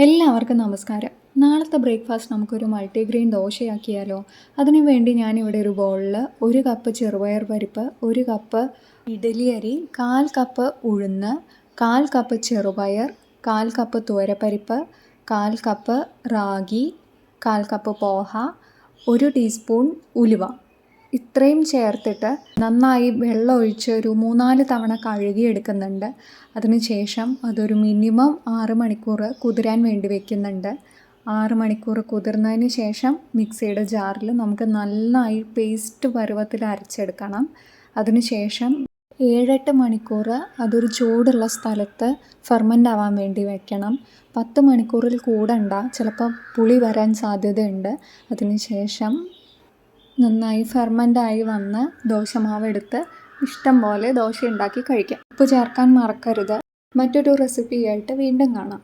എല്ലാവർക്കും നമസ്കാരം. നാളത്തെ ബ്രേക്ക്ഫാസ്റ്റ് നമുക്കൊരു മൾട്ടിഗ്രെയിൻ ദോശയാക്കിയാലോ? അതിനു വേണ്ടി ഞാനിവിടെ ഒരു ബൗളിൽ 1 കപ്പ് ചെറുപയർ പരിപ്പ്, 1 കപ്പ് ഇഡലി അരി, 1/4 കപ്പ് ഉഴുന്ന്, 1/4 കപ്പ് ചെറുപയർ, 1/4 കപ്പ് തുവരപ്പരിപ്പ്, 1/4 കപ്പ് റാഗി, 1/4 കപ്പ് പോഹ, 1 ടീസ്പൂൺ ഉലുവ ഇത്രയും ചേർത്തിട്ട് നന്നായി വെള്ളം ഒഴിച്ച് ഒരു 3-4 തവണ കഴുകിയെടുക്കുന്നുണ്ട്. അതിനുശേഷം അതൊരു മിനിമം 6 മണിക്കൂർ കുതിരാൻ വേണ്ടി വെക്കുന്നുണ്ട്. 6 മണിക്കൂർ കുതിർന്നതിന് ശേഷം മിക്സിയുടെ ജാറിൽ നമുക്ക് നന്നായി പേസ്റ്റ് പരുവത്തിൽ അരച്ചെടുക്കണം. അതിനുശേഷം 7-8 മണിക്കൂർ അതൊരു ചൂടുള്ള സ്ഥലത്ത് ഫെർമെൻ്റ് ആവാൻ വേണ്ടി വെക്കണം. 10 മണിക്കൂറിൽ കൂടണ്ട, ചിലപ്പോൾ പുളി വരാൻ സാധ്യതയുണ്ട്. അതിനുശേഷം നന്നായി ഫെർമെൻ്റായി വന്ന് ദോശമാവ് എടുത്ത് ഇഷ്ടം പോലെ ദോശ ഉണ്ടാക്കി കഴിക്കാം. ഉപ്പ് ചേർക്കാൻ മറക്കരുത്. മറ്റൊരു റെസിപ്പിയായിട്ട് വീണ്ടും കാണാം.